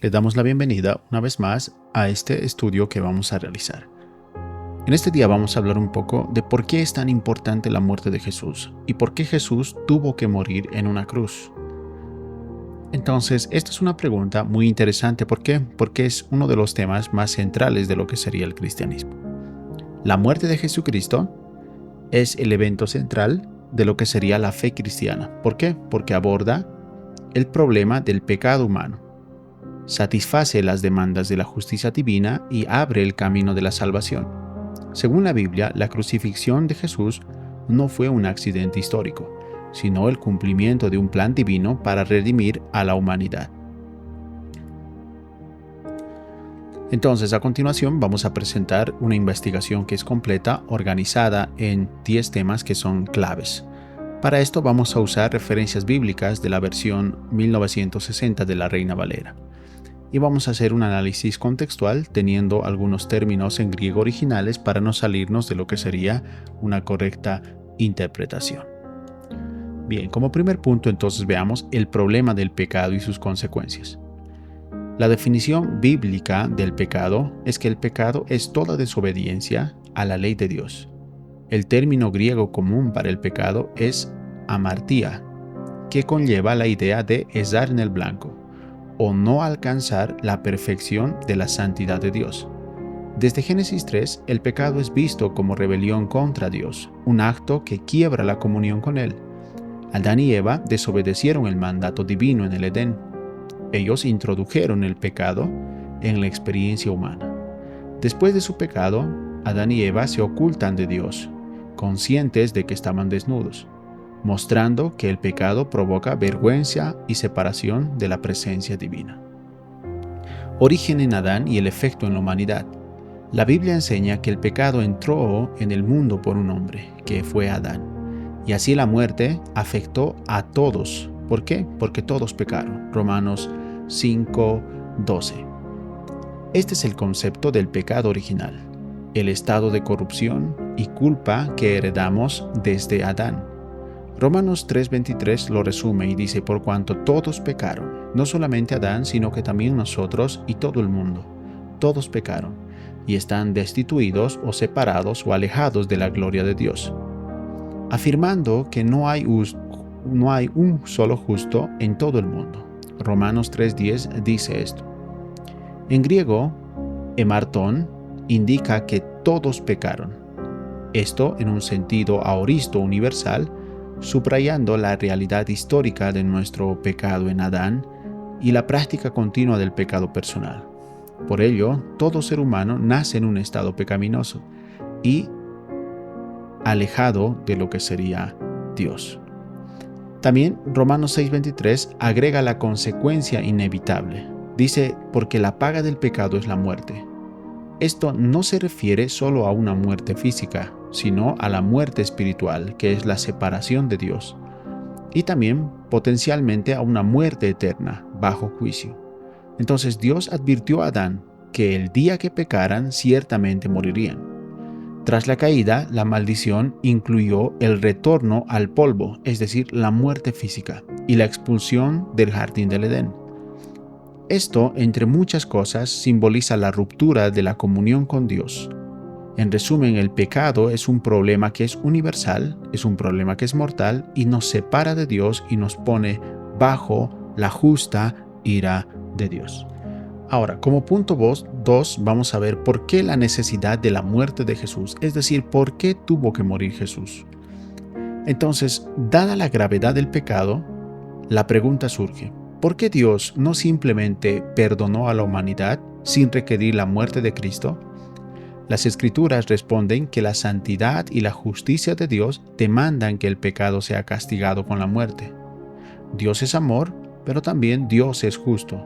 Le damos la bienvenida una vez más a este estudio que vamos a realizar. En este día vamos a hablar un poco de por qué es tan importante la muerte de Jesús y por qué Jesús tuvo que morir en una cruz. Entonces, esta es una pregunta muy interesante. ¿Por qué? Porque es uno de los temas más centrales de lo que sería el cristianismo. La muerte de Jesucristo es el evento central de lo que sería la fe cristiana. ¿Por qué? Porque aborda el problema del pecado humano, satisface las demandas de la justicia divina y abre el camino de la salvación. Según la Biblia, la crucifixión de Jesús no fue un accidente histórico, sino el cumplimiento de un plan divino para redimir a la humanidad. Entonces, a continuación vamos a presentar una investigación que es completa, organizada en 10 temas que son claves. Para esto vamos a usar referencias bíblicas de la versión 1960 de la Reina Valera. Y vamos a hacer un análisis contextual teniendo algunos términos en griego originales para no salirnos de lo que sería una correcta interpretación. Bien, como primer punto entonces veamos el problema del pecado y sus consecuencias. La definición bíblica del pecado es que el pecado es toda desobediencia a la ley de Dios. El término griego común para el pecado es amartía, que conlleva la idea de estar en el blanco o no alcanzar la perfección de la santidad de Dios. Desde Génesis 3, el pecado es visto como rebelión contra Dios, un acto que quiebra la comunión con Él. Adán y Eva desobedecieron el mandato divino en el Edén. Ellos introdujeron el pecado en la experiencia humana. Después de su pecado, Adán y Eva se ocultan de Dios, conscientes de que estaban desnudos, mostrando que el pecado provoca vergüenza y separación de la presencia divina. Origen en Adán y el efecto en la humanidad. La Biblia enseña que el pecado entró en el mundo por un hombre, que fue Adán, y así la muerte afectó a todos. ¿Por qué? Porque todos pecaron. Romanos 5:12. Este es el concepto del pecado original, el estado de corrupción y culpa que heredamos desde Adán. Romanos 3:23 lo resume y dice: por cuanto todos pecaron, no solamente Adán, sino que también nosotros y todo el mundo, todos pecaron y están destituidos o separados o alejados de la gloria de Dios, afirmando que no hay un solo justo en todo el mundo. Romanos 3:10 dice esto. En griego, emartón indica que todos pecaron. Esto en un sentido aoristo universal, subrayando la realidad histórica de nuestro pecado en Adán y la práctica continua del pecado personal. Por ello, todo ser humano nace en un estado pecaminoso y alejado de lo que sería Dios. También Romanos 6:23 agrega la consecuencia inevitable. Dice: porque la paga del pecado es la muerte. Esto no se refiere solo a una muerte física, sino a la muerte espiritual, que es la separación de Dios, y también potencialmente a una muerte eterna, bajo juicio. Entonces Dios advirtió a Adán que el día que pecaran ciertamente morirían. Tras la caída, la maldición incluyó el retorno al polvo, es decir, la muerte física, y la expulsión del jardín del Edén. Esto, entre muchas cosas, simboliza la ruptura de la comunión con Dios. En resumen, el pecado es un problema que es universal, es un problema que es mortal y nos separa de Dios y nos pone bajo la justa ira de Dios. Ahora, como punto 2, vamos a ver por qué la necesidad de la muerte de Jesús, es decir, por qué tuvo que morir Jesús. Entonces, dada la gravedad del pecado, la pregunta surge: ¿por qué Dios no simplemente perdonó a la humanidad sin requerir la muerte de Cristo? Las Escrituras responden que la santidad y la justicia de Dios demandan que el pecado sea castigado con la muerte. Dios es amor, pero también Dios es justo.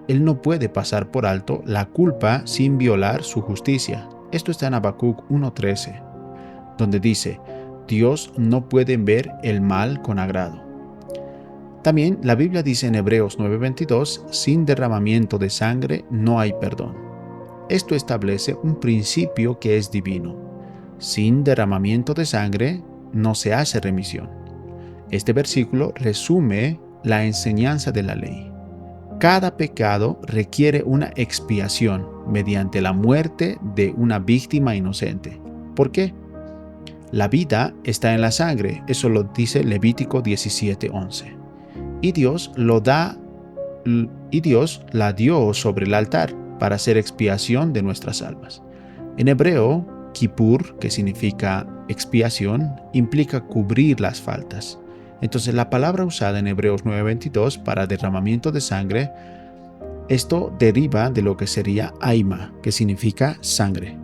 Él no puede pasar por alto la culpa sin violar su justicia. Esto está en Habacuc 1:13, donde dice: Dios no puede ver el mal con agrado. También la Biblia dice en Hebreos 9:22: sin derramamiento de sangre no hay perdón. Esto establece un principio que es divino. Sin derramamiento de sangre no se hace remisión. Este versículo resume la enseñanza de la ley. Cada pecado requiere una expiación mediante la muerte de una víctima inocente. ¿Por qué? La vida está en la sangre, eso lo dice Levítico 17:11. Y Dios la dio sobre el altar para hacer expiación de nuestras almas. En hebreo, Kippur, que significa expiación, implica cubrir las faltas. Entonces la palabra usada en Hebreos 9:22 para derramamiento de sangre, esto deriva de lo que sería Aima, que significa sangre.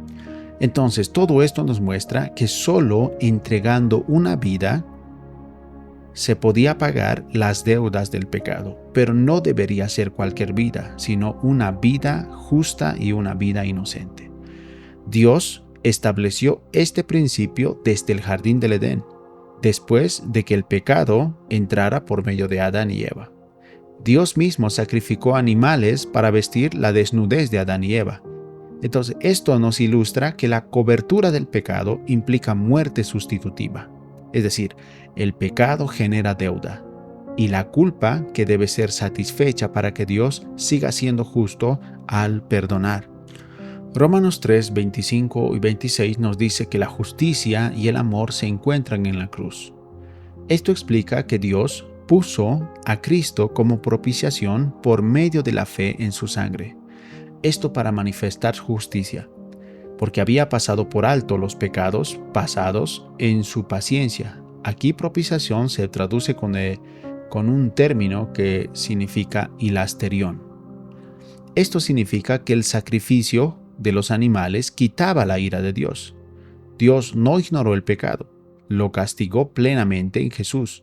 Entonces todo esto nos muestra que solo entregando una vida se podía pagar las deudas del pecado, pero no debería ser cualquier vida, sino una vida justa y una vida inocente. Dios estableció este principio desde el jardín del Edén, después de que el pecado entrara por medio de Adán y Eva. Dios mismo sacrificó animales para vestir la desnudez de Adán y Eva. Entonces, esto nos ilustra que la cobertura del pecado implica muerte sustitutiva. Es decir, el pecado genera deuda y la culpa que debe ser satisfecha para que Dios siga siendo justo al perdonar. Romanos 3, 25 y 26 nos dice que la justicia y el amor se encuentran en la cruz. Esto explica que Dios puso a Cristo como propiciación por medio de la fe en su sangre. Esto para manifestar justicia, porque había pasado por alto los pecados pasados en su paciencia. Aquí propiciación se traduce con un término que significa hilasterión. Esto significa que el sacrificio de los animales quitaba la ira de Dios. Dios no ignoró el pecado, lo castigó plenamente en Jesús,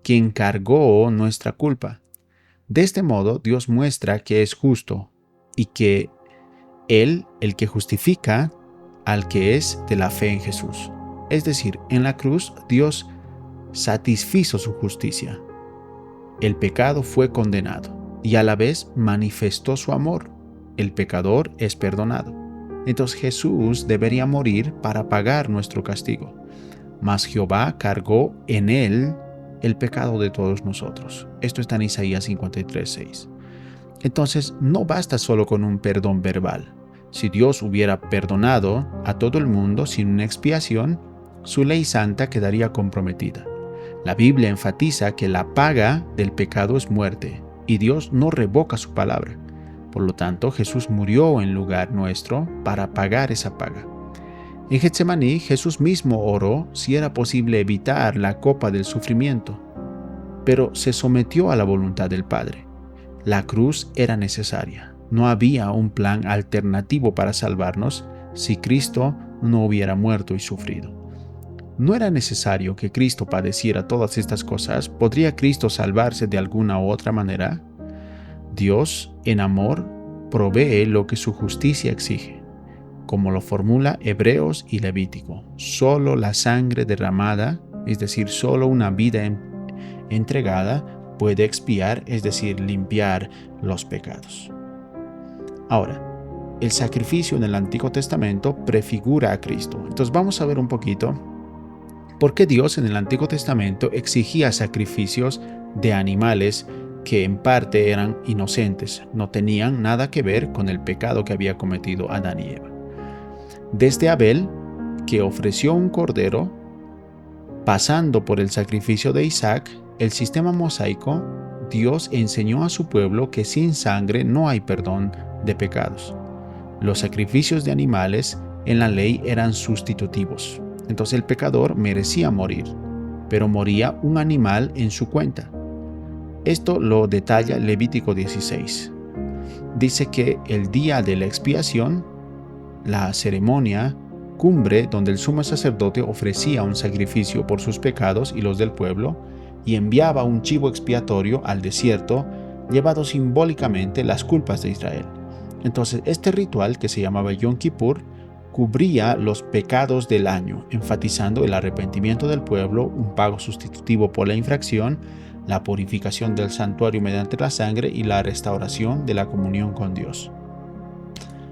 quien cargó nuestra culpa. De este modo, Dios muestra que es justo y que Él, el que justifica al que es de la fe en Jesús. Es decir, en la cruz Dios satisfizo su justicia. El pecado fue condenado y a la vez manifestó su amor. El pecador es perdonado. Entonces Jesús debería morir para pagar nuestro castigo. Mas Jehová cargó en él el pecado de todos nosotros. Esto está en Isaías 53:6. Entonces no basta solo con un perdón verbal. Si Dios hubiera perdonado a todo el mundo sin una expiación, su ley santa quedaría comprometida. La Biblia enfatiza que la paga del pecado es muerte, y Dios no revoca su palabra. Por lo tanto, Jesús murió en lugar nuestro para pagar esa paga. En Getsemaní, Jesús mismo oró si era posible evitar la copa del sufrimiento, pero se sometió a la voluntad del Padre. La cruz era necesaria. No había un plan alternativo para salvarnos si Cristo no hubiera muerto y sufrido. No era necesario que Cristo padeciera todas estas cosas. ¿Podría Cristo salvarse de alguna u otra manera? Dios, en amor, provee lo que su justicia exige, como lo formula Hebreos y Levítico. Solo la sangre derramada, es decir, solo una vida entregada, puede expiar, es decir, limpiar los pecados. Ahora, el sacrificio en el Antiguo Testamento prefigura a Cristo. Entonces vamos a ver un poquito por qué Dios en el Antiguo Testamento exigía sacrificios de animales que en parte eran inocentes, no tenían nada que ver con el pecado que había cometido Adán y Eva. Desde Abel, que ofreció un cordero, pasando por el sacrificio de Isaac, el sistema mosaico, Dios enseñó a su pueblo que sin sangre no hay perdón de pecados. Los sacrificios de animales en la ley eran sustitutivos. Entonces el pecador merecía morir, pero moría un animal en su cuenta. Esto lo detalla Levítico 16. Dice que el día de la expiación, la ceremonia cumbre donde el sumo sacerdote ofrecía un sacrificio por sus pecados y los del pueblo y enviaba un chivo expiatorio al desierto, llevado simbólicamente las culpas de Israel. Entonces este ritual, que se llamaba Yom Kippur, cubría los pecados del año, enfatizando el arrepentimiento del pueblo, un pago sustitutivo por la infracción, la purificación del santuario mediante la sangre y la restauración de la comunión con Dios.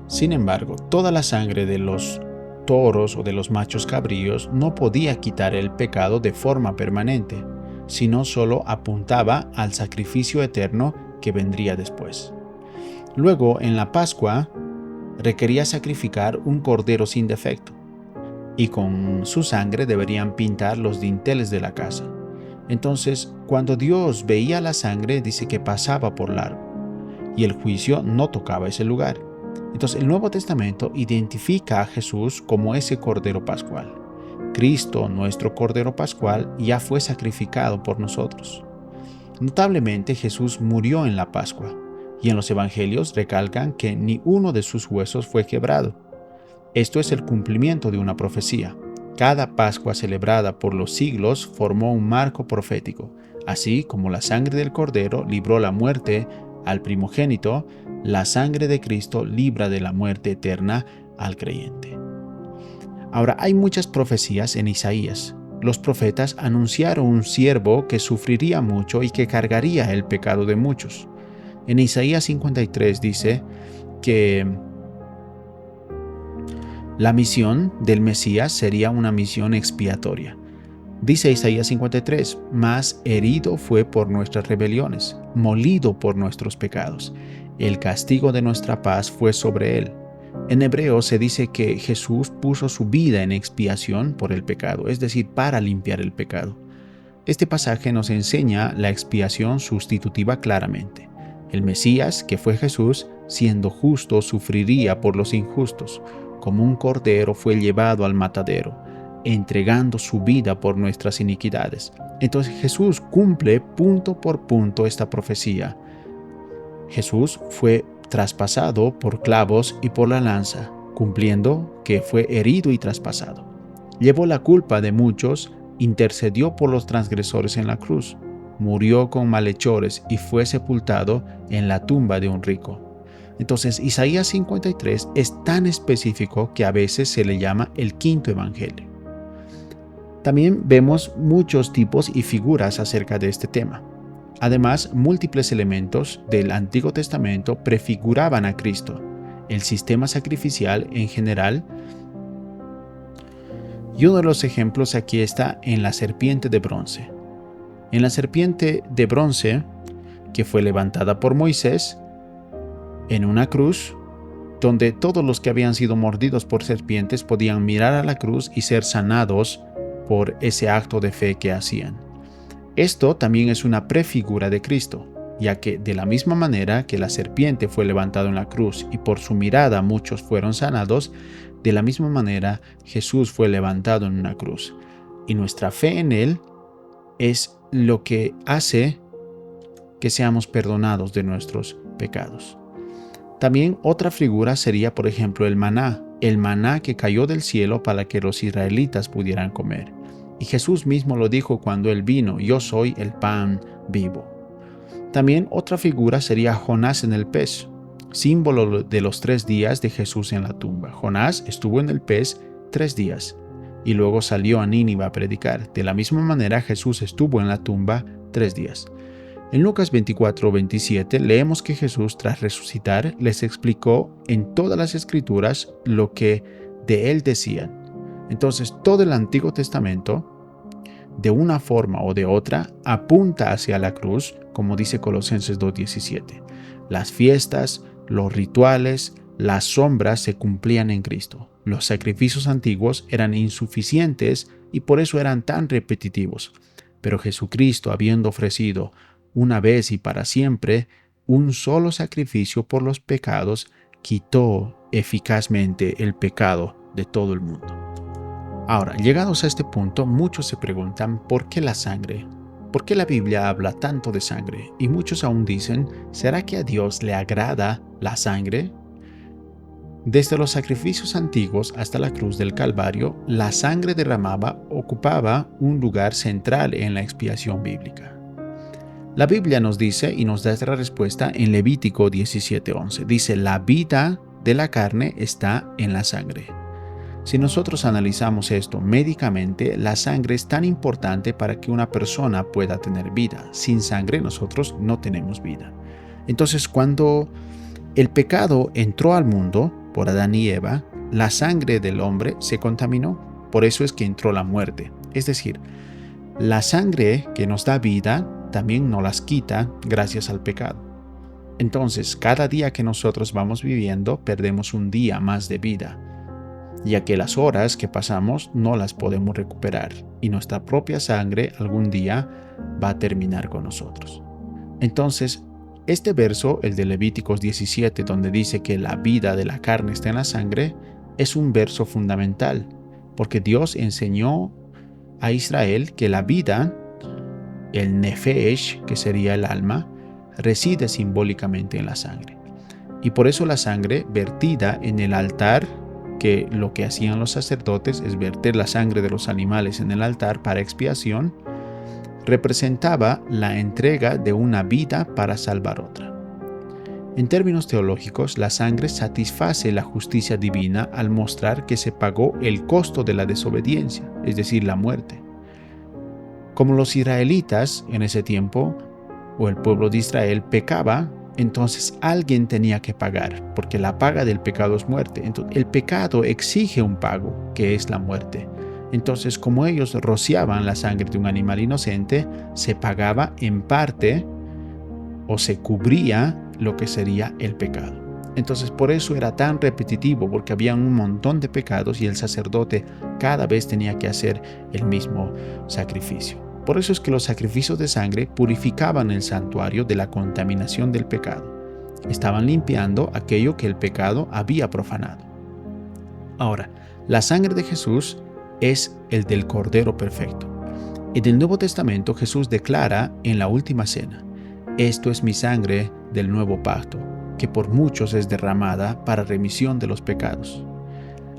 Sin embargo, toda la sangre de los toros o de los machos cabríos no podía quitar el pecado de forma permanente, sino solo apuntaba al sacrificio eterno que vendría después. Luego, en la Pascua, requería sacrificar un cordero sin defecto, y con su sangre deberían pintar los dinteles de la casa. Entonces, cuando Dios veía la sangre, dice que pasaba por largo, y el juicio no tocaba ese lugar. Entonces, el Nuevo Testamento identifica a Jesús como ese Cordero Pascual. Cristo, nuestro Cordero Pascual, ya fue sacrificado por nosotros. Notablemente, Jesús murió en la Pascua, y en los Evangelios recalcan que ni uno de sus huesos fue quebrado. Esto es el cumplimiento de una profecía. Cada Pascua celebrada por los siglos formó un marco profético. Así como la sangre del Cordero libró la muerte al primogénito, la sangre de Cristo libra de la muerte eterna al creyente. Ahora, hay muchas profecías en Isaías. Los profetas anunciaron un siervo que sufriría mucho y que cargaría el pecado de muchos. En Isaías 53 dice que la misión del Mesías sería una misión expiatoria. Dice Isaías 53, mas herido fue por nuestras rebeliones, molido por nuestros pecados. El castigo de nuestra paz fue sobre él. En hebreo se dice que Jesús puso su vida en expiación por el pecado, es decir, para limpiar el pecado. Este pasaje nos enseña la expiación sustitutiva claramente. El Mesías, que fue Jesús, siendo justo, sufriría por los injustos. Como un cordero fue llevado al matadero, entregando su vida por nuestras iniquidades. Entonces Jesús cumple punto por punto esta profecía. Jesús fue traspasado por clavos y por la lanza, cumpliendo que fue herido y traspasado. Llevó la culpa de muchos, intercedió por los transgresores en la cruz, murió con malhechores y fue sepultado en la tumba de un rico. Entonces, Isaías 53 es tan específico que a veces se le llama el quinto evangelio. También vemos muchos tipos y figuras acerca de este tema. Además, múltiples elementos del Antiguo Testamento prefiguraban a Cristo, el sistema sacrificial en general. Y uno de los ejemplos aquí está en la serpiente de bronce. En la serpiente de bronce, que fue levantada por Moisés, en una cruz, donde todos los que habían sido mordidos por serpientes podían mirar a la cruz y ser sanados por ese acto de fe que hacían. Esto también es una prefigura de Cristo, ya que de la misma manera que la serpiente fue levantada en la cruz y por su mirada muchos fueron sanados, de la misma manera Jesús fue levantado en una cruz. Y nuestra fe en Él es lo que hace que seamos perdonados de nuestros pecados. También otra figura sería, por ejemplo, el maná que cayó del cielo para que los israelitas pudieran comer. Y Jesús mismo lo dijo cuando Él vino: yo soy el pan vivo. También otra figura sería Jonás en el pez, símbolo de los 3 días de Jesús en la tumba. Jonás estuvo en el pez 3 días y luego salió a Nínive a predicar. De la misma manera, Jesús estuvo en la tumba 3 días. En Lucas 24:27 leemos que Jesús, tras resucitar, les explicó en todas las Escrituras lo que de Él decían. Entonces, todo el Antiguo Testamento, de una forma o de otra, apunta hacia la cruz, como dice Colosenses 2:17. Las fiestas, los rituales, las sombras se cumplían en Cristo. Los sacrificios antiguos eran insuficientes y por eso eran tan repetitivos. Pero Jesucristo, habiendo ofrecido una vez y para siempre un solo sacrificio por los pecados, quitó eficazmente el pecado de todo el mundo. Ahora, llegados a este punto, muchos se preguntan ¿por qué la sangre? ¿Por qué la Biblia habla tanto de sangre? Y muchos aún dicen, ¿será que a Dios le agrada la sangre? Desde los sacrificios antiguos hasta la cruz del Calvario, la sangre derramada ocupaba un lugar central en la expiación bíblica. La Biblia nos dice y nos da esta respuesta en Levítico 17:11. Dice, la vida de la carne está en la sangre. Si nosotros analizamos esto médicamente, la sangre es tan importante para que una persona pueda tener vida. Sin sangre nosotros no tenemos vida. Entonces, cuando el pecado entró al mundo por Adán y Eva, la sangre del hombre se contaminó. Por eso es que entró la muerte. Es decir, la sangre que nos da vida también nos las quita gracias al pecado. Entonces, cada día que nosotros vamos viviendo, perdemos un día más de vida, ya que las horas que pasamos no las podemos recuperar y nuestra propia sangre algún día va a terminar con nosotros. Entonces, este verso, el de Levíticos 17, donde dice que la vida de la carne está en la sangre, es un verso fundamental, porque Dios enseñó a Israel que la vida, el nefesh, que sería el alma, reside simbólicamente en la sangre. Y por eso la sangre vertida en el altar, que lo que hacían los sacerdotes es verter la sangre de los animales en el altar para expiación, representaba la entrega de una vida para salvar otra. En términos teológicos, la sangre satisface la justicia divina al mostrar que se pagó el costo de la desobediencia, es decir, la muerte. Como los israelitas en ese tiempo, o el pueblo de Israel, pecaba, entonces alguien tenía que pagar, porque la paga del pecado es muerte. Entonces, el pecado exige un pago, que es la muerte. Entonces, como ellos rociaban la sangre de un animal inocente, se pagaba en parte o se cubría lo que sería el pecado. Entonces, por eso era tan repetitivo, porque había un montón de pecados y el sacerdote cada vez tenía que hacer el mismo sacrificio. Por eso es que los sacrificios de sangre purificaban el santuario de la contaminación del pecado. Estaban limpiando aquello que el pecado había profanado. Ahora, la sangre de Jesús es el del Cordero Perfecto. En el Nuevo Testamento Jesús declara en la Última Cena: esto es mi sangre del nuevo pacto, que por muchos es derramada para remisión de los pecados.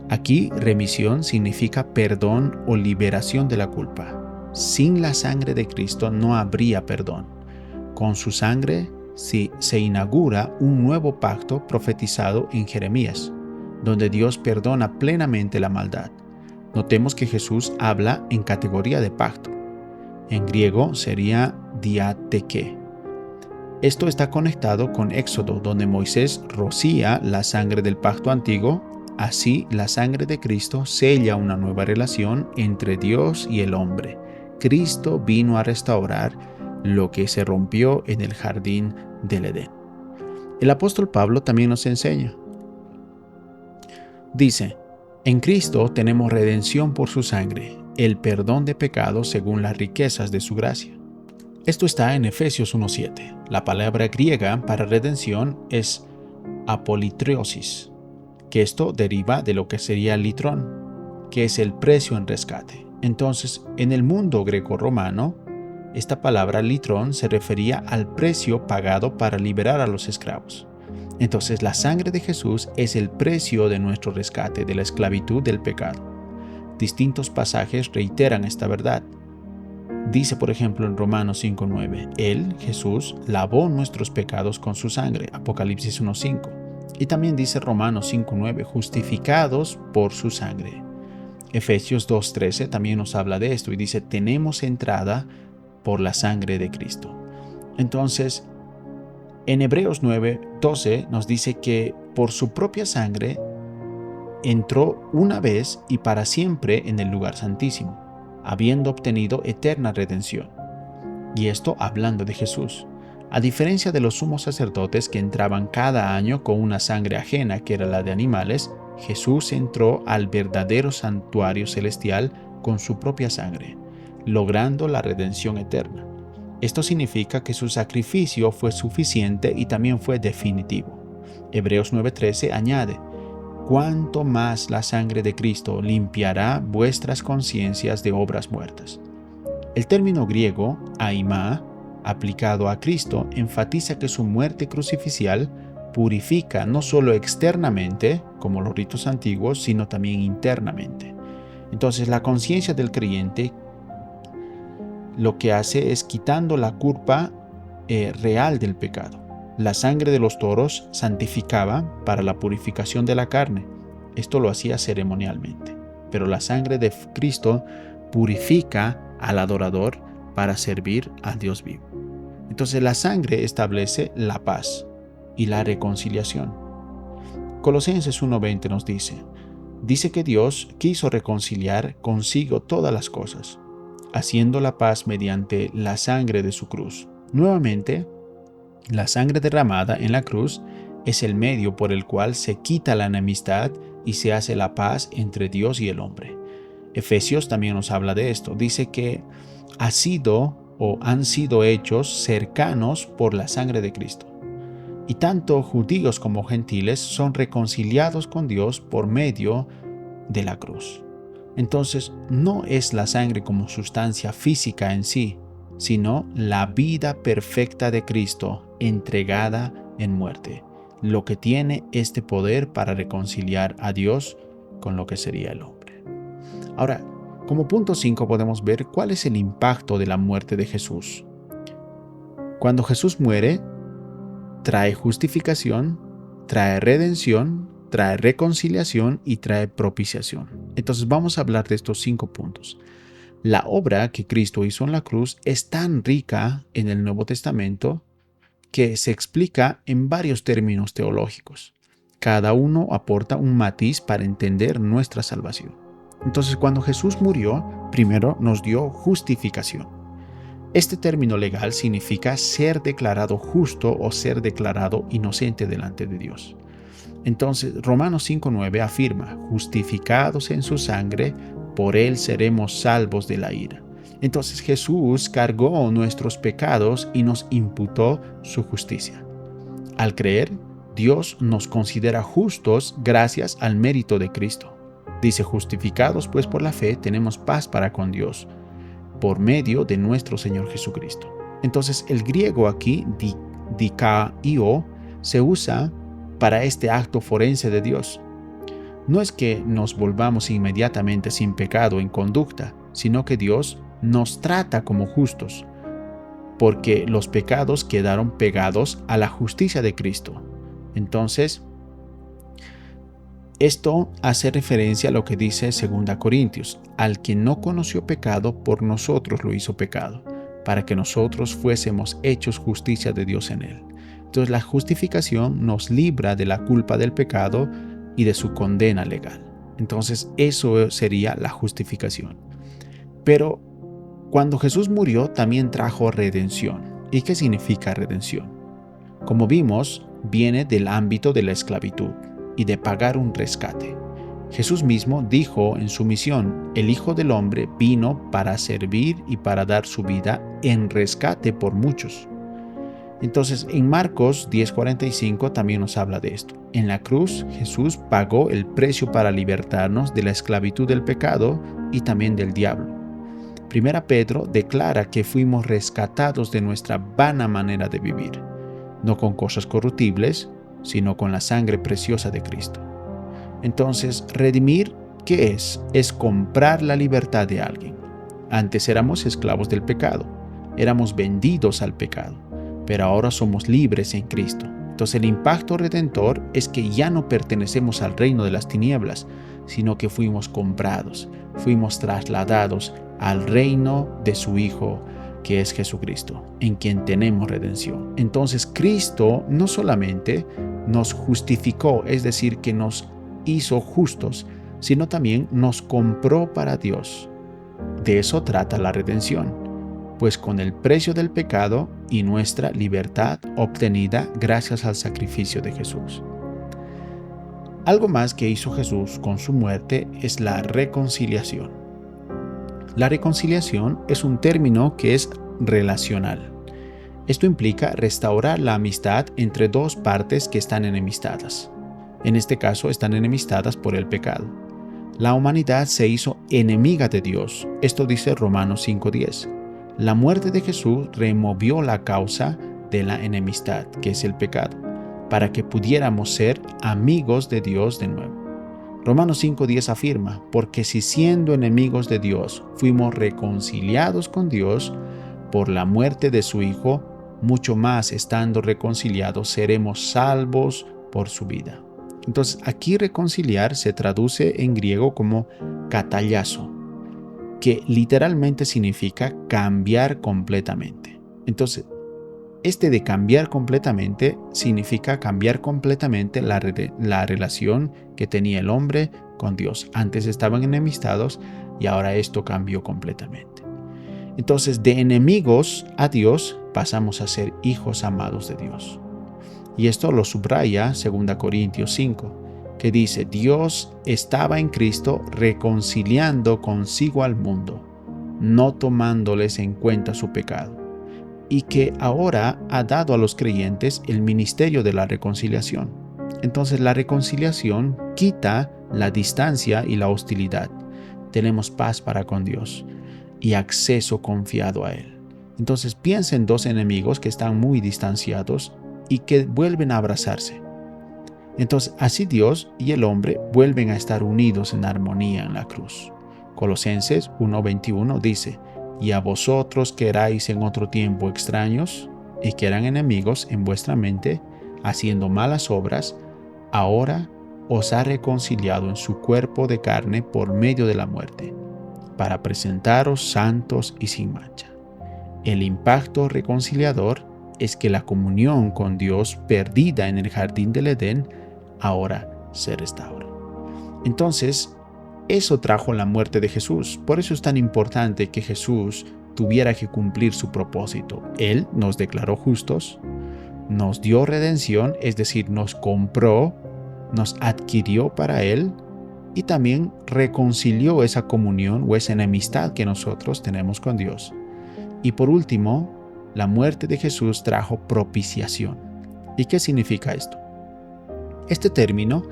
Aquí remisión significa perdón o liberación de la culpa. Sin la sangre de Cristo no habría perdón. Con su sangre se inaugura un nuevo pacto profetizado en Jeremías, donde Dios perdona plenamente la maldad. Notemos que Jesús habla en categoría de pacto. En griego sería diateke. Esto está conectado con Éxodo, donde Moisés rocía la sangre del pacto antiguo. Así, la sangre de Cristo sella una nueva relación entre Dios y el hombre. Cristo vino a restaurar lo que se rompió en el jardín del Edén. El apóstol Pablo también nos enseña. Dice: en Cristo tenemos redención por su sangre, el perdón de pecados según las riquezas de su gracia. Esto está en Efesios 1:7. La palabra griega para redención es apolitriosis, que esto deriva de lo que sería litrón, que es el precio en rescate. Entonces, en el mundo greco-romano, esta palabra litrón se refería al precio pagado para liberar a los esclavos. Entonces, la sangre de Jesús es el precio de nuestro rescate de la esclavitud del pecado. Distintos pasajes reiteran esta verdad. Dice, por ejemplo, en Romanos 5:9, Él, Jesús, lavó nuestros pecados con su sangre, Apocalipsis 1:5. Y también dice Romanos 5:9, justificados por su sangre. Efesios 2:13 también nos habla de esto y dice, tenemos entrada por la sangre de Cristo. Entonces, en Hebreos 9:12 nos dice que por su propia sangre entró una vez y para siempre en el lugar santísimo, habiendo obtenido eterna redención. Y esto hablando de Jesús. A diferencia de los sumos sacerdotes que entraban cada año con una sangre ajena que era la de animales, Jesús entró al verdadero santuario celestial con su propia sangre, logrando la redención eterna. Esto significa que su sacrificio fue suficiente y también fue definitivo. Hebreos 9:13 añade: cuánto más la sangre de Cristo limpiará vuestras conciencias de obras muertas. El término griego, aimá, aplicado a Cristo, enfatiza que su muerte crucificial purifica no solo externamente, como los ritos antiguos, sino también internamente. Entonces, la conciencia del creyente lo que hace es quitando la culpa real del pecado. La sangre de los toros santificaba para la purificación de la carne. Esto lo hacía ceremonialmente. Pero la sangre de Cristo purifica al adorador para servir a Dios vivo. Entonces la sangre establece la paz y la reconciliación. Colosenses 1:20 nos dice que Dios quiso reconciliar consigo todas las cosas, haciendo la paz mediante la sangre de su cruz. Nuevamente, La sangre derramada en la cruz es el medio por el cual se quita la enemistad y se hace la paz entre Dios y el hombre. Efesios también nos habla de esto. Dice que ha sido o han sido hechos cercanos por la sangre de Cristo. Y tanto judíos como gentiles son reconciliados con Dios por medio de la cruz. Entonces, no es la sangre como sustancia física en sí, sino la vida perfecta de Cristo entregada en muerte, lo que tiene este poder para reconciliar a Dios con lo que sería el hombre. Ahora, como punto 5 podemos ver cuál es el impacto de la muerte de Jesús. Cuando Jesús muere, trae justificación, trae redención, trae reconciliación y trae propiciación. Entonces vamos a hablar de estos 5 puntos. La obra que Cristo hizo en la cruz es tan rica en el Nuevo Testamento que se explica en varios términos teológicos. Cada uno aporta un matiz para entender nuestra salvación. Entonces, cuando Jesús murió, primero nos dio justificación. Este término legal significa ser declarado justo o ser declarado inocente delante de Dios. Entonces, Romanos 5:9 afirma, justificados en su sangre, por él seremos salvos de la ira. Entonces Jesús cargó nuestros pecados y nos imputó su justicia. Al creer, Dios nos considera justos gracias al mérito de Cristo. Dice, justificados pues por la fe, tenemos paz para con Dios, por medio de nuestro Señor Jesucristo. Entonces el griego aquí, dikaio, se usa para este acto forense de Dios. No es que nos volvamos inmediatamente sin pecado en conducta, sino que Dios nos trata como justos, porque los pecados quedaron pegados a la justicia de Cristo. Entonces, esto hace referencia a lo que dice 2 Corintios, al que no conoció pecado, por nosotros lo hizo pecado, para que nosotros fuésemos hechos justicia de Dios en él. Entonces la justificación nos libra de la culpa del pecado y de su condena legal. Entonces eso sería la justificación. Pero cuando Jesús murió también trajo redención. ¿Y qué significa redención? Como vimos, viene del ámbito de la esclavitud y de pagar un rescate. Jesús mismo dijo en su misión, el Hijo del Hombre vino para servir y para dar su vida en rescate por muchos. Entonces, en Marcos 10:45 también nos habla de esto. En la cruz, Jesús pagó el precio para libertarnos de la esclavitud del pecado y también del diablo. Primera Pedro declara que fuimos rescatados de nuestra vana manera de vivir, no con cosas corruptibles, sino con la sangre preciosa de Cristo. Entonces, redimir, ¿qué es? Es comprar la libertad de alguien. Antes éramos esclavos del pecado, éramos vendidos al pecado, pero ahora somos libres en Cristo. Entonces el impacto redentor es que ya no pertenecemos al reino de las tinieblas, sino que fuimos comprados, fuimos trasladados al reino de su Hijo, que es Jesucristo, en quien tenemos redención. Entonces Cristo no solamente nos justificó, es decir, que nos hizo justos, sino también nos compró para Dios. De eso trata la redención, pues con el precio del pecado y nuestra libertad obtenida gracias al sacrificio de Jesús. Algo más que hizo Jesús con su muerte es la reconciliación. La reconciliación es un término que es relacional. Esto implica restaurar la amistad entre dos partes que están enemistadas. En este caso, están enemistadas por el pecado. La humanidad se hizo enemiga de Dios. Esto dice Romanos 5:10. La muerte de Jesús removió la causa de la enemistad, que es el pecado, para que pudiéramos ser amigos de Dios de nuevo. Romanos 5:10 afirma, porque si siendo enemigos de Dios fuimos reconciliados con Dios por la muerte de su Hijo, mucho más estando reconciliados seremos salvos por su vida. Entonces aquí reconciliar se traduce en griego como katallazo, que literalmente significa cambiar completamente. Entonces, este de cambiar completamente significa cambiar completamente la relación que tenía el hombre con Dios. Antes estaban enemistados y ahora esto cambió completamente. Entonces, de enemigos a Dios pasamos a ser hijos amados de Dios. Y esto lo subraya 2 Corintios 5, que dice: Dios estaba en Cristo reconciliando consigo al mundo, no tomándoles en cuenta su pecado, y que ahora ha dado a los creyentes el ministerio de la reconciliación. Entonces la reconciliación quita la distancia y la hostilidad. Tenemos paz para con Dios y acceso confiado a Él. Entonces piensa en dos enemigos que están muy distanciados y que vuelven a abrazarse. Entonces así Dios y el hombre vuelven a estar unidos en armonía en la cruz. Colosenses 1:21 dice: y a vosotros que erais en otro tiempo extraños y que eran enemigos en vuestra mente, haciendo malas obras, ahora os ha reconciliado en su cuerpo de carne por medio de la muerte, para presentaros santos y sin mancha. El impacto reconciliador es que la comunión con Dios perdida en el jardín del Edén ahora se restaura. Entonces, eso trajo la muerte de Jesús. Por eso es tan importante que Jesús tuviera que cumplir su propósito. Él nos declaró justos, nos dio redención, es decir, nos compró, nos adquirió para Él y también reconcilió esa comunión o esa enemistad que nosotros tenemos con Dios. Y por último, la muerte de Jesús trajo propiciación. ¿Y qué significa esto? Este término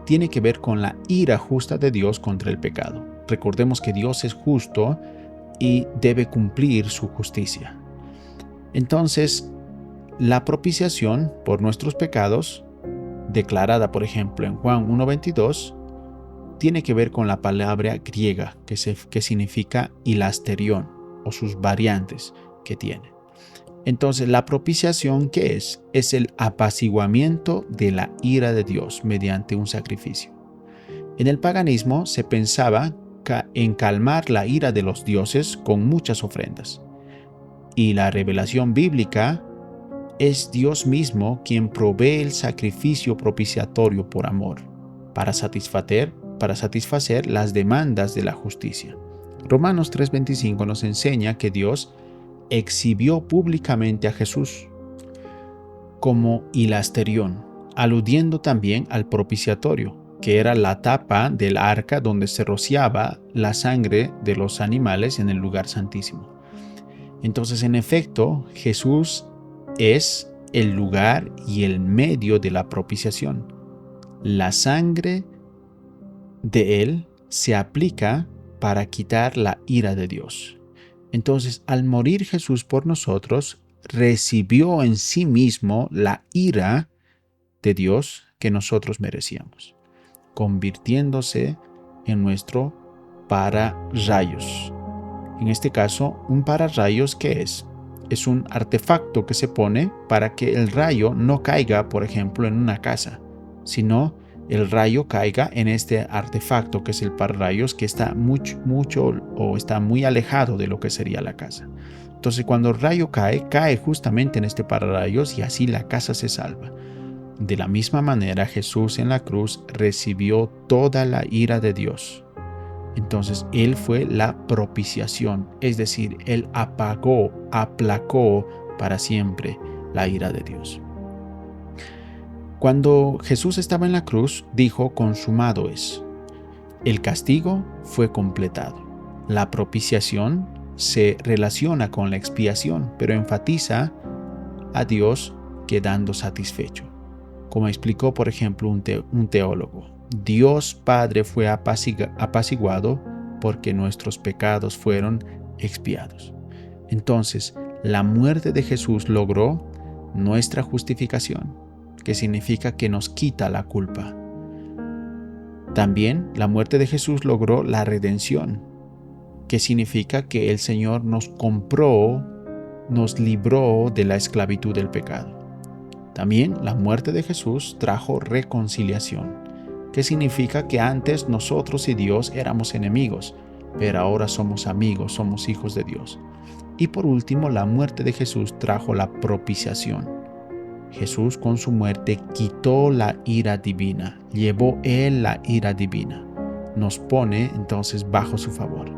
tiene que ver con la ira justa de Dios contra el pecado. Recordemos que Dios es justo y debe cumplir su justicia. Entonces, la propiciación por nuestros pecados, declarada por ejemplo en Juan 1:22, tiene que ver con la palabra griega que significa hilasterión o sus variantes que tiene. Entonces, la propiciación, ¿qué es? Es el apaciguamiento de la ira de Dios mediante un sacrificio. En el paganismo se pensaba en calmar la ira de los dioses con muchas ofrendas. Y la revelación bíblica es Dios mismo quien provee el sacrificio propiciatorio por amor, para satisfacer las demandas de la justicia. Romanos 3:25 nos enseña que Dios exhibió públicamente a Jesús como hilasterión, aludiendo también al propiciatorio, que era la tapa del arca donde se rociaba la sangre de los animales en el lugar santísimo. Entonces, en efecto, Jesús es el lugar y el medio de la propiciación. La sangre de Él se aplica para quitar la ira de Dios. Entonces, al morir Jesús por nosotros, recibió en sí mismo la ira de Dios que nosotros merecíamos, convirtiéndose en nuestro pararrayos. En este caso, un pararrayos, ¿qué es? Es un artefacto que se pone para que el rayo no caiga, por ejemplo, en una casa, sino el rayo caiga en este artefacto que es el pararrayos, que está mucho o está muy alejado de lo que sería la casa. Entonces, cuando el rayo cae justamente en este pararrayos y así la casa se salva. De la misma manera, Jesús en la cruz recibió toda la ira de Dios. Entonces, Él fue la propiciación, es decir, Él aplacó para siempre la ira de Dios. Cuando Jesús estaba en la cruz, dijo: consumado es. El castigo fue completado. La propiciación se relaciona con la expiación, pero enfatiza a Dios quedando satisfecho. Como explicó, por ejemplo, un teólogo, Dios Padre fue apaciguado porque nuestros pecados fueron expiados. Entonces, la muerte de Jesús logró nuestra justificación, que significa que nos quita la culpa. También la muerte de Jesús logró la redención, que significa que el Señor nos compró, nos libró de la esclavitud del pecado. También la muerte de Jesús trajo reconciliación, que significa que antes nosotros y Dios éramos enemigos, pero ahora somos amigos, somos hijos de Dios. Y por último, la muerte de Jesús trajo la propiciación. Jesús con su muerte quitó la ira divina, llevó Él la ira divina, nos pone entonces bajo su favor.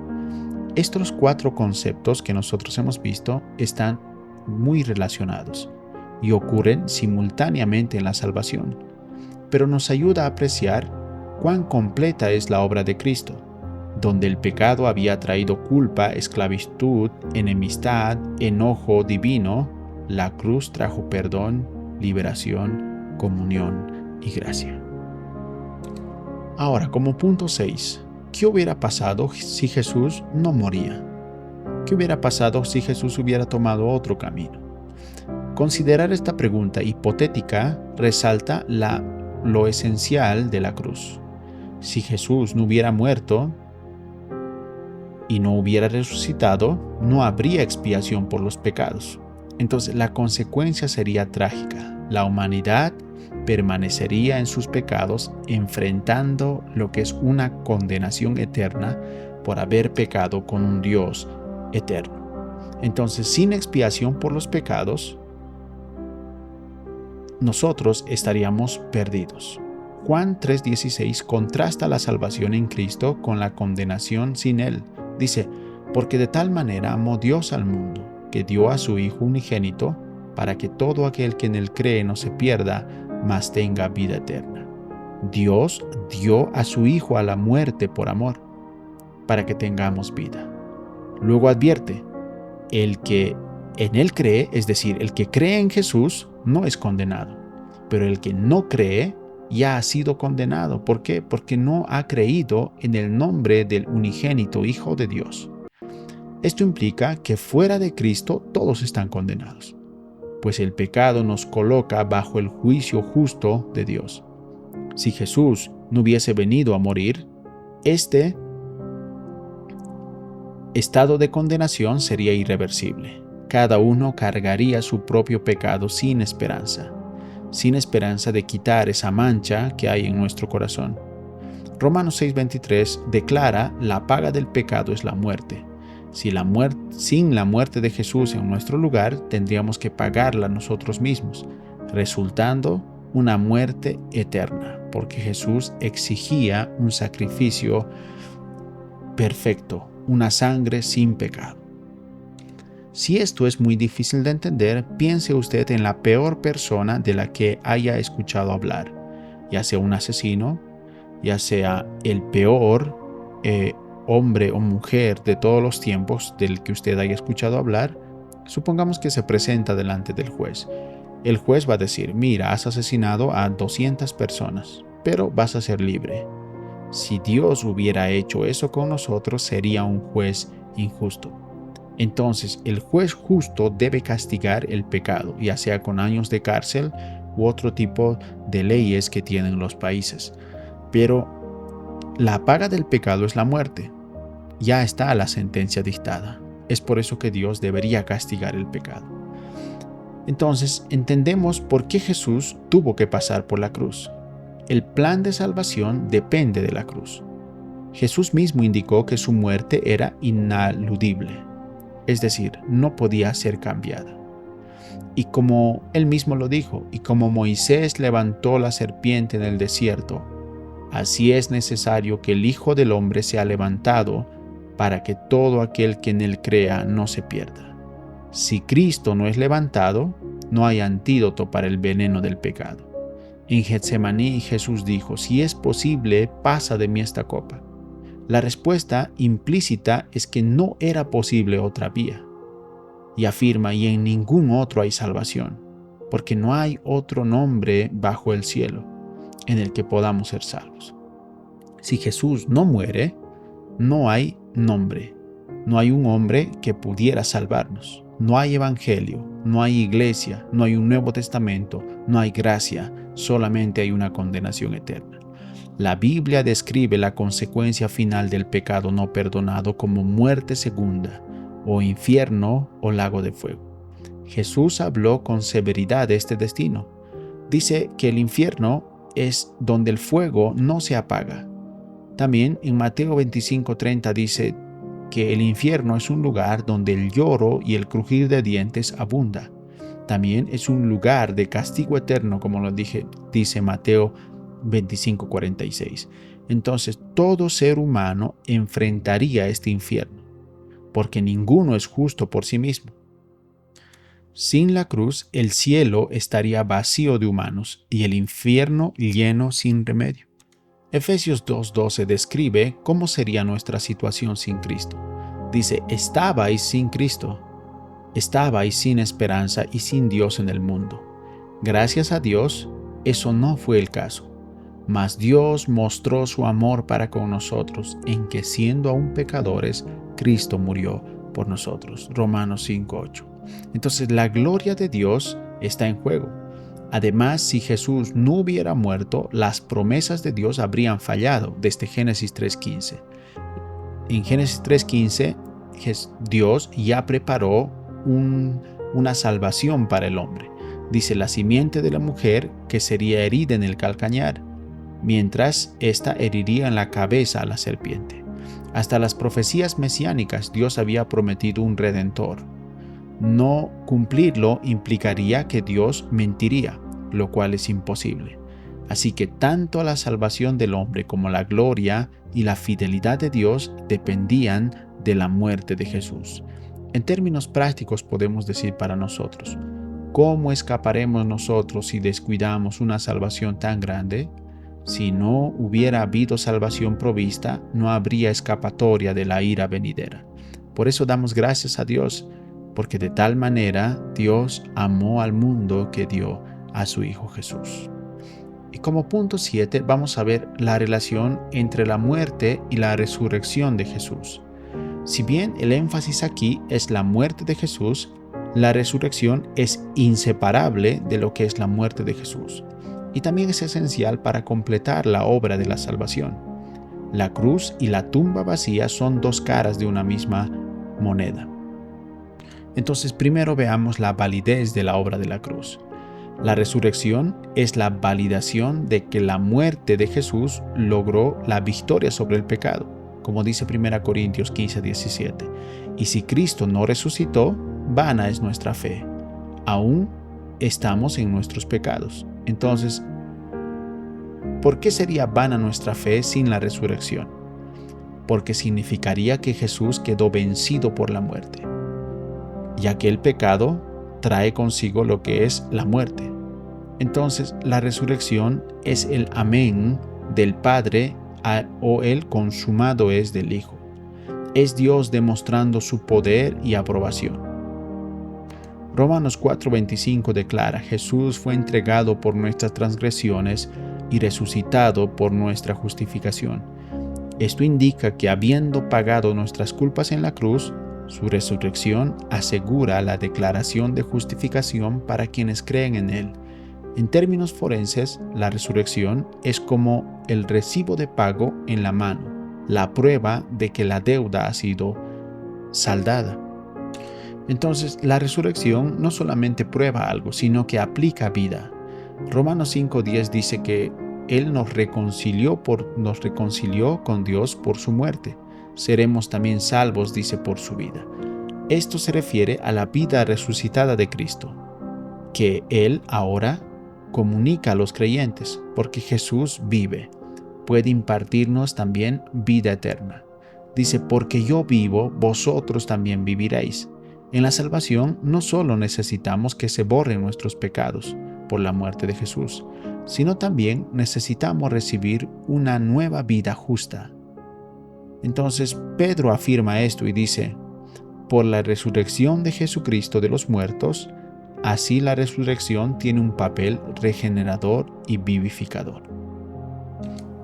Estos 4 conceptos que nosotros hemos visto están muy relacionados y ocurren simultáneamente en la salvación, pero nos ayuda a apreciar cuán completa es la obra de Cristo. Donde el pecado había traído culpa, esclavitud, enemistad, enojo divino, la cruz trajo perdón, liberación, comunión y gracia. Ahora, como punto 6, ¿qué hubiera pasado si Jesús no moría? ¿Qué hubiera pasado si Jesús hubiera tomado otro camino? Considerar esta pregunta hipotética resalta lo esencial de la cruz. Si Jesús no hubiera muerto y no hubiera resucitado, no habría expiación por los pecados. Entonces la consecuencia sería trágica. La humanidad permanecería en sus pecados, enfrentando lo que es una condenación eterna por haber pecado con un Dios eterno. Entonces, sin expiación por los pecados, nosotros estaríamos perdidos. Juan 3:16 contrasta la salvación en Cristo con la condenación sin Él. Dice, porque de tal manera amó Dios al mundo, que dio a su Hijo unigénito, para que todo aquel que en Él cree no se pierda, mas tenga vida eterna. Dios dio a su Hijo a la muerte por amor, para que tengamos vida. Luego advierte, el que en Él cree, es decir, el que cree en Jesús, no es condenado, pero el que no cree ya ha sido condenado. ¿Por qué? Porque no ha creído en el nombre del unigénito Hijo de Dios. Esto implica que fuera de Cristo todos están condenados, pues el pecado nos coloca bajo el juicio justo de Dios. Si Jesús no hubiese venido a morir, este estado de condenación sería irreversible. Cada uno cargaría su propio pecado sin esperanza de quitar esa mancha que hay en nuestro corazón. Romanos 6:23 declara: la paga del pecado es la muerte. Sin la muerte de Jesús en nuestro lugar, tendríamos que pagarla nosotros mismos, resultando una muerte eterna, porque Jesús exigía un sacrificio perfecto, una sangre sin pecado. Si esto es muy difícil de entender, piense usted en la peor persona de la que haya escuchado hablar, ya sea un asesino, ya sea el peor hombre o mujer de todos los tiempos del que usted haya escuchado hablar. Supongamos que se presenta delante del juez. El juez va a decir: mira, has asesinado a 200 personas, pero vas a ser libre. Si Dios hubiera hecho eso con nosotros, sería un juez injusto. Entonces, el juez justo debe castigar el pecado, ya sea con años de cárcel u otro tipo de leyes que tienen los países. Pero la paga del pecado es la muerte. Ya está la sentencia dictada. Es por eso que Dios debería castigar el pecado. Entonces, entendemos por qué Jesús tuvo que pasar por la cruz. El plan de salvación depende de la cruz. Jesús mismo indicó que su muerte era inaludible, es decir, no podía ser cambiada. Y como él mismo lo dijo, y como Moisés levantó la serpiente en el desierto, así es necesario que el Hijo del Hombre sea levantado para que todo aquel que en él crea no se pierda. Si Cristo no es levantado, no hay antídoto para el veneno del pecado. En Getsemaní Jesús dijo: si es posible, pasa de mí esta copa. La respuesta implícita es que no era posible otra vía. Y afirma: y en ningún otro hay salvación, porque no hay otro nombre bajo el cielo en el que podamos ser salvos. Si Jesús no muere, no hay nombre, no hay un hombre que pudiera salvarnos. No hay evangelio, no hay iglesia, no hay un Nuevo Testamento, no hay gracia, solamente hay una condenación eterna. La Biblia describe la consecuencia final del pecado no perdonado como muerte segunda, o infierno o lago de fuego. Jesús habló con severidad de este destino. Dice que el infierno es donde el fuego no se apaga. También en Mateo 25:30 dice que el infierno es un lugar donde el lloro y el crujir de dientes abunda. También es un lugar de castigo eterno, como lo dice Mateo 25:46. Entonces, todo ser humano enfrentaría este infierno, porque ninguno es justo por sí mismo. Sin la cruz, el cielo estaría vacío de humanos y el infierno lleno sin remedio. Efesios 2:12 describe cómo sería nuestra situación sin Cristo. Dice, estabais sin Cristo, estabais sin esperanza y sin Dios en el mundo. Gracias a Dios, eso no fue el caso. Mas Dios mostró su amor para con nosotros en que siendo aún pecadores, Cristo murió por nosotros. Romanos 5:8. Entonces la gloria de Dios está en juego. Además, si Jesús no hubiera muerto, las promesas de Dios habrían fallado desde Génesis 3:15. En Génesis 3:15, Dios ya preparó una salvación para el hombre. Dice, la simiente de la mujer que sería herida en el calcañar, mientras ésta heriría en la cabeza a la serpiente. Hasta las profecías mesiánicas Dios había prometido un redentor. No cumplirlo implicaría que Dios mentiría, lo cual es imposible. Así que tanto la salvación del hombre como la gloria y la fidelidad de Dios dependían de la muerte de Jesús. En términos prácticos podemos decir para nosotros, ¿cómo escaparemos nosotros si descuidamos una salvación tan grande? Si no hubiera habido salvación provista, no habría escapatoria de la ira venidera. Por eso damos gracias a Dios, porque de tal manera Dios amó al mundo que dio a su Hijo Jesús. Y como punto 7 vamos a ver la relación entre la muerte y la resurrección de Jesús. Si bien el énfasis aquí es la muerte de Jesús, la resurrección es inseparable de lo que es la muerte de Jesús. Y también es esencial para completar la obra de la salvación. La cruz y la tumba vacía son dos caras de una misma moneda. Entonces, primero veamos la validez de la obra de la cruz. La resurrección es la validación de que la muerte de Jesús logró la victoria sobre el pecado, como dice 1 Corintios 15:17. Y si Cristo no resucitó, vana es nuestra fe. Aún estamos en nuestros pecados. Entonces, ¿por qué sería vana nuestra fe sin la resurrección? Porque significaría que Jesús quedó vencido por la muerte, ya que el pecado trae consigo lo que es la muerte. Entonces, la resurrección es el amén del Padre o el consumado es del Hijo. Es Dios demostrando su poder y aprobación. Romanos 4:25 declara, Jesús fue entregado por nuestras transgresiones y resucitado por nuestra justificación. Esto indica que habiendo pagado nuestras culpas en la cruz, su resurrección asegura la declaración de justificación para quienes creen en Él. En términos forenses, la resurrección es como el recibo de pago en la mano, la prueba de que la deuda ha sido saldada. Entonces, la resurrección no solamente prueba algo, sino que aplica vida. Romanos 5:10 dice que Él nos reconcilió con Dios por su muerte. Seremos también salvos, dice, por su vida. Esto se refiere a la vida resucitada de Cristo, que Él ahora comunica a los creyentes, porque Jesús vive. Puede impartirnos también vida eterna. Dice, porque yo vivo, vosotros también viviréis. En la salvación no solo necesitamos que se borren nuestros pecados por la muerte de Jesús, sino también necesitamos recibir una nueva vida justa. Entonces Pedro afirma esto y dice, por la resurrección de Jesucristo de los muertos, así la resurrección tiene un papel regenerador y vivificador.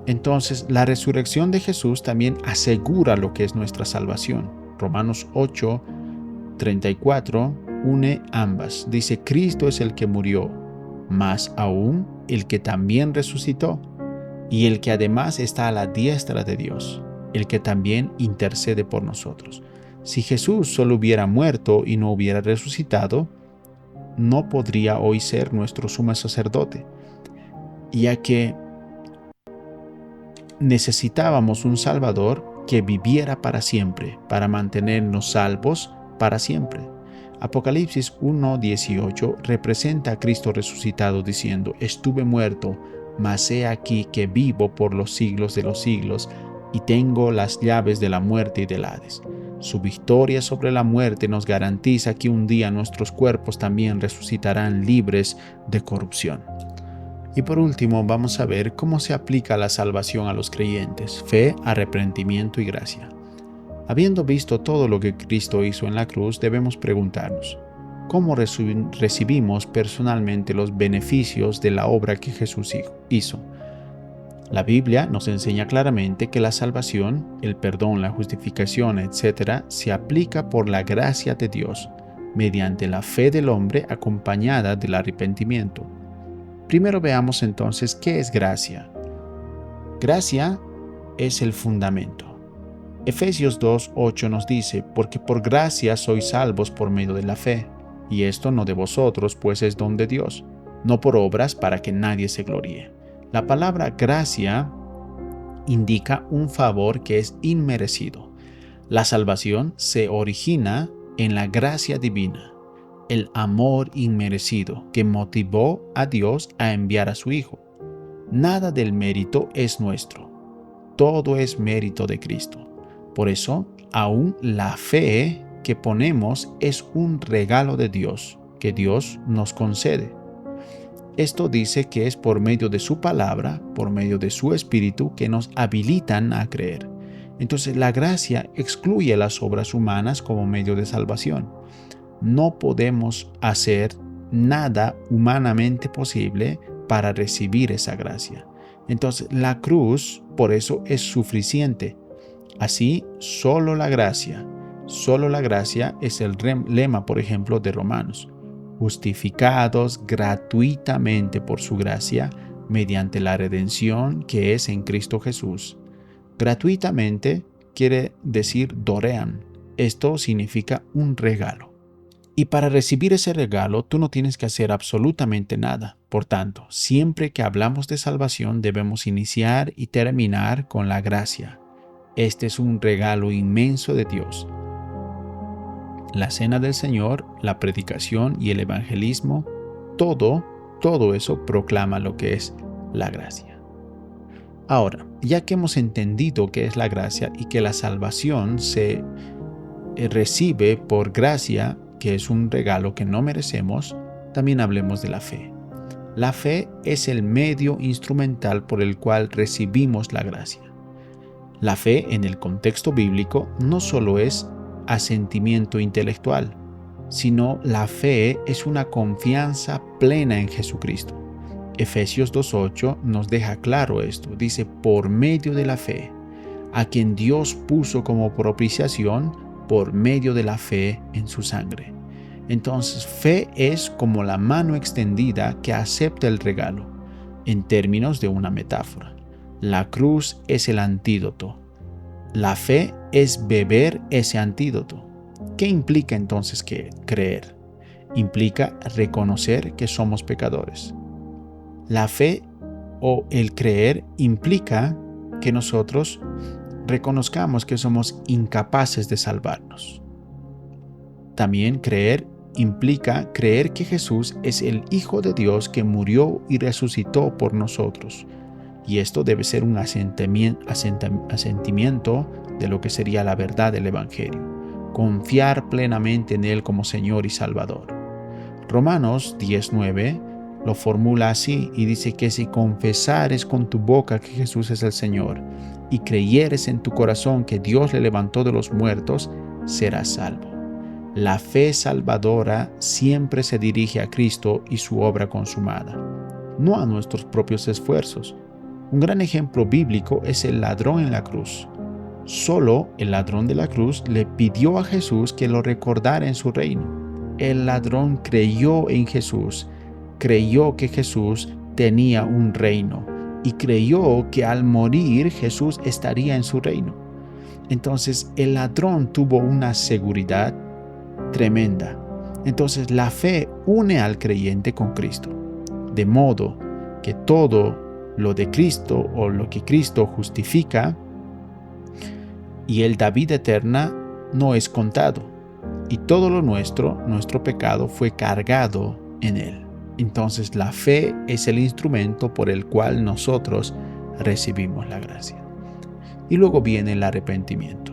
Entonces la resurrección de Jesús también asegura lo que es nuestra salvación. Romanos 8:34 une ambas. Dice, Cristo es el que murió, más aún el que también resucitó, y el que además está a la diestra de Dios, el que también intercede por nosotros. Si Jesús solo hubiera muerto y no hubiera resucitado, no podría hoy ser nuestro sumo sacerdote, ya que necesitábamos un Salvador que viviera para siempre, para mantenernos salvos para siempre. Apocalipsis 1:18 representa a Cristo resucitado diciendo, estuve muerto, mas he aquí que vivo por los siglos de los siglos y tengo las llaves de la muerte y del Hades. Su victoria sobre la muerte nos garantiza que un día nuestros cuerpos también resucitarán libres de corrupción. Y por último, vamos a ver cómo se aplica la salvación a los creyentes: fe, arrepentimiento y gracia. Habiendo visto todo lo que Cristo hizo en la cruz, debemos preguntarnos: ¿cómo recibimos personalmente los beneficios de la obra que Jesús hizo? La Biblia nos enseña claramente que la salvación, el perdón, la justificación, etc., se aplica por la gracia de Dios, mediante la fe del hombre acompañada del arrepentimiento. Primero veamos entonces qué es gracia. Gracia es el fundamento. Efesios 2:8 nos dice: porque por gracia sois salvos por medio de la fe, y esto no de vosotros, pues es don de Dios, no por obras para que nadie se gloríe. La palabra gracia indica un favor que es inmerecido. La salvación se origina en la gracia divina, el amor inmerecido que motivó a Dios a enviar a su Hijo. Nada del mérito es nuestro, todo es mérito de Cristo. Por eso, aún la fe que ponemos es un regalo de Dios, que Dios nos concede. Esto dice que es por medio de su palabra, por medio de su Espíritu, que nos habilitan a creer. Entonces, la gracia excluye las obras humanas como medio de salvación. No podemos hacer nada humanamente posible para recibir esa gracia. Entonces, la cruz, por eso, es suficiente. Así, solo la gracia es el lema, por ejemplo, de Romanos. Justificados gratuitamente por su gracia, mediante la redención que es en Cristo Jesús. Gratuitamente quiere decir dorean. Esto significa un regalo. Y para recibir ese regalo, tú no tienes que hacer absolutamente nada. Por tanto, siempre que hablamos de salvación, debemos iniciar y terminar con la gracia. Este es un regalo inmenso de Dios. La cena del Señor, la predicación y el evangelismo, todo eso proclama lo que es la gracia. Ahora, ya que hemos entendido qué es la gracia y que la salvación se recibe por gracia, que es un regalo que no merecemos, también hablemos de la fe. La fe es el medio instrumental por el cual recibimos la gracia. La fe en el contexto bíblico no solo es asentimiento intelectual, sino la fe es una confianza plena en Jesucristo. Efesios 2:8 nos deja claro esto. Dice: por medio de la fe, a quien Dios puso como propiciación por medio de la fe en su sangre. Entonces, fe es como la mano extendida que acepta el regalo. En términos de una metáfora, la cruz es el antídoto. La fe es beber ese antídoto. ¿Qué implica entonces creer? Implica reconocer que somos pecadores. La fe o el creer implica que nosotros reconozcamos que somos incapaces de salvarnos. También creer implica creer que Jesús es el Hijo de Dios que murió y resucitó por nosotros. Y esto debe ser un asentimiento de lo que sería la verdad del Evangelio. Confiar plenamente en Él como Señor y Salvador. Romanos 10:9 lo formula así y dice que si confesares con tu boca que Jesús es el Señor y creyeres en tu corazón que Dios le levantó de los muertos, serás salvo. La fe salvadora siempre se dirige a Cristo y su obra consumada, no a nuestros propios esfuerzos. Un gran ejemplo bíblico es el ladrón en la cruz. Solo el ladrón de la cruz le pidió a Jesús que lo recordara en su reino. El ladrón creyó en Jesús, creyó que Jesús tenía un reino y creyó que al morir Jesús estaría en su reino. Entonces el ladrón tuvo una seguridad tremenda. Entonces la fe une al creyente con Cristo, de modo que todo lo de Cristo o lo que Cristo justifica y Él da vida eterna no es contado, y todo lo nuestro pecado fue cargado en Él. Entonces la fe es el instrumento por el cual nosotros recibimos la gracia. Y luego viene el arrepentimiento.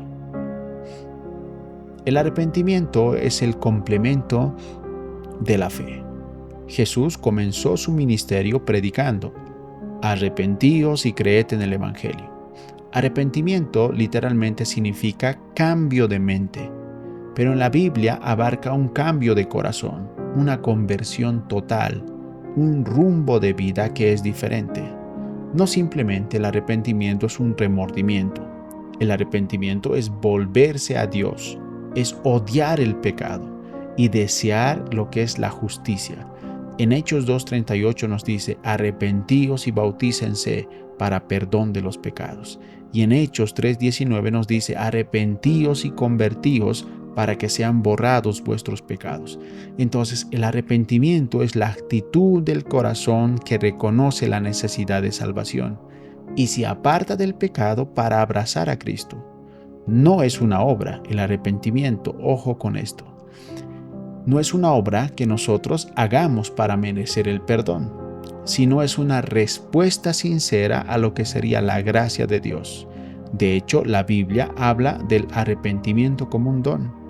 El arrepentimiento es el complemento de la fe. Jesús comenzó su ministerio predicando: arrepentíos y creed en el Evangelio. Arrepentimiento literalmente significa cambio de mente, pero en la Biblia abarca un cambio de corazón, una conversión total, un rumbo de vida que es diferente. No simplemente el arrepentimiento es un remordimiento. El arrepentimiento es volverse a Dios, es odiar el pecado y desear lo que es la justicia. En Hechos 2:38 nos dice: arrepentíos y bautícense para perdón de los pecados. Y en Hechos 3:19 nos dice: arrepentíos y convertíos para que sean borrados vuestros pecados. Entonces, el arrepentimiento es la actitud del corazón que reconoce la necesidad de salvación y se aparta del pecado para abrazar a Cristo. No es una obra, el arrepentimiento, ojo con esto. No es una obra que nosotros hagamos para merecer el perdón, sino es una respuesta sincera a lo que sería la gracia de Dios. De hecho, la Biblia habla del arrepentimiento como un don.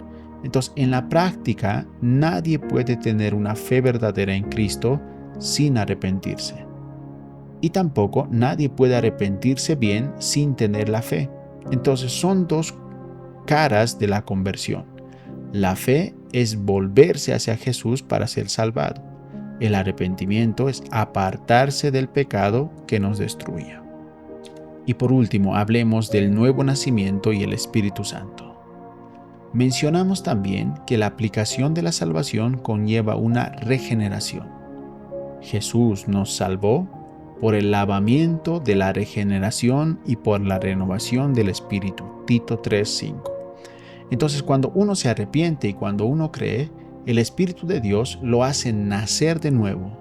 Entonces, en la práctica, nadie puede tener una fe verdadera en Cristo sin arrepentirse. Y tampoco nadie puede arrepentirse bien sin tener la fe. Entonces, son dos caras de la conversión. La fe es volverse hacia Jesús para ser salvado. El arrepentimiento es apartarse del pecado que nos destruye. Y por último, hablemos del nuevo nacimiento y el Espíritu Santo. Mencionamos también que la aplicación de la salvación conlleva una regeneración. Jesús nos salvó por el lavamiento de la regeneración y por la renovación del Espíritu. Tito 3:5. Entonces, cuando uno se arrepiente y cuando uno cree, el Espíritu de Dios lo hace nacer de nuevo,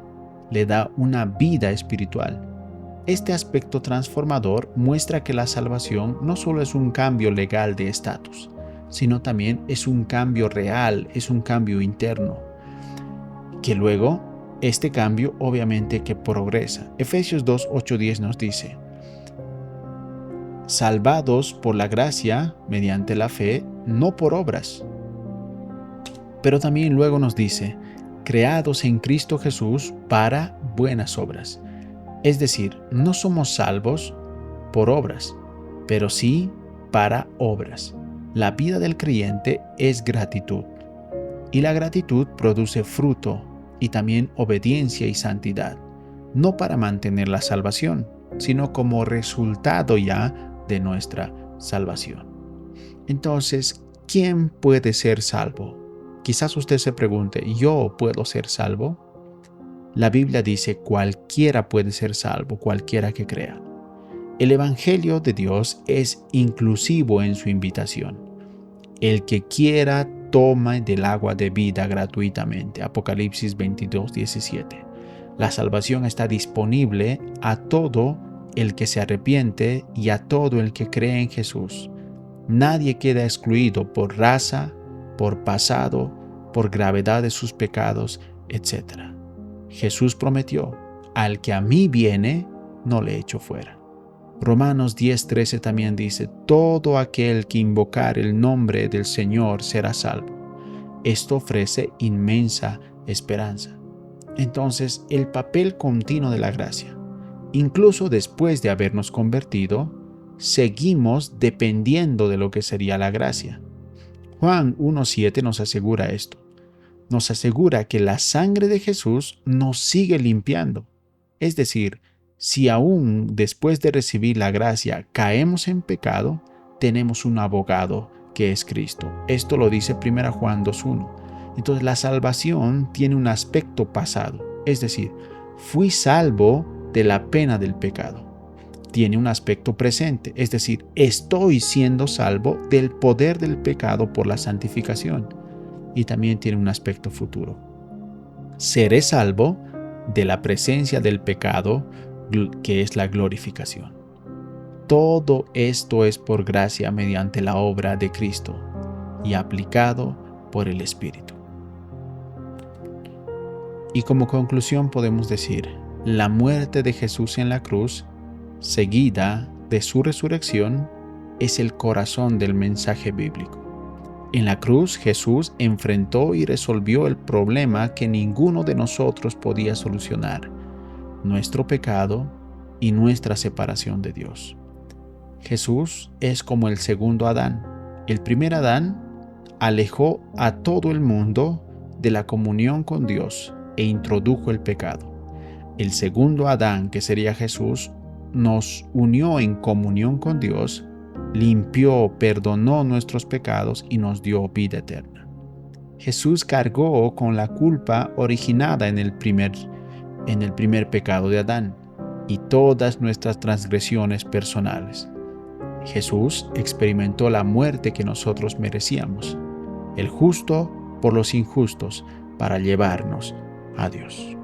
le da una vida espiritual. Este aspecto transformador muestra que la salvación no solo es un cambio legal de estatus, sino también es un cambio real, es un cambio interno, que luego este cambio obviamente que progresa. Efesios 2:8-10 nos dice: salvados por la gracia mediante la fe, no por obras. Pero también luego nos dice: creados en Cristo Jesús para buenas obras. Es decir, no somos salvos por obras, pero sí para obras. La vida del creyente es gratitud, y la gratitud produce fruto y también obediencia y santidad, no para mantener la salvación, sino como resultado ya de nuestra salvación. Entonces, ¿quién puede ser salvo? Quizás usted se pregunte: ¿yo puedo ser salvo? La Biblia dice: cualquiera puede ser salvo, cualquiera que crea. El Evangelio de Dios es inclusivo en su invitación. El que quiera toma del agua de vida gratuitamente. Apocalipsis 22:17. La salvación está disponible a todo el que se arrepiente y a todo el que cree en Jesús. Nadie queda excluido por raza, por pasado, por gravedad de sus pecados, etc. Jesús prometió: al que a mí viene, no le echo fuera. Romanos 10:13 también dice: todo aquel que invocar el nombre del Señor será salvo. Esto ofrece inmensa esperanza. Entonces, el papel continuo de la gracia. Incluso después de habernos convertido, seguimos dependiendo de lo que sería la gracia. Juan 1:7 nos asegura esto. Nos asegura que la sangre de Jesús nos sigue limpiando. Es decir, si aún después de recibir la gracia caemos en pecado, tenemos un abogado que es Cristo. Esto lo dice 1 Juan 2:1. Entonces la salvación tiene un aspecto pasado, es decir, fui salvo de la pena del pecado. Tiene un aspecto presente, es decir, estoy siendo salvo del poder del pecado por la santificación. Y también tiene un aspecto futuro. Seré salvo de la presencia del pecado, que es la glorificación. Todo esto es por gracia mediante la obra de Cristo y aplicado por el Espíritu. Y como conclusión podemos decir: la muerte de Jesús en la cruz, seguida de su resurrección, es el corazón del mensaje bíblico. En la cruz, Jesús enfrentó y resolvió el problema que ninguno de nosotros podía solucionar: nuestro pecado y nuestra separación de Dios. Jesús es como el segundo Adán. El primer Adán alejó a todo el mundo de la comunión con Dios e introdujo el pecado. El segundo Adán, que sería Jesús, nos unió en comunión con Dios, limpió, perdonó nuestros pecados y nos dio vida eterna. Jesús cargó con la culpa originada en el primer pecado de Adán y todas nuestras transgresiones personales. Jesús experimentó la muerte que nosotros merecíamos, el justo por los injustos, para llevarnos a Dios.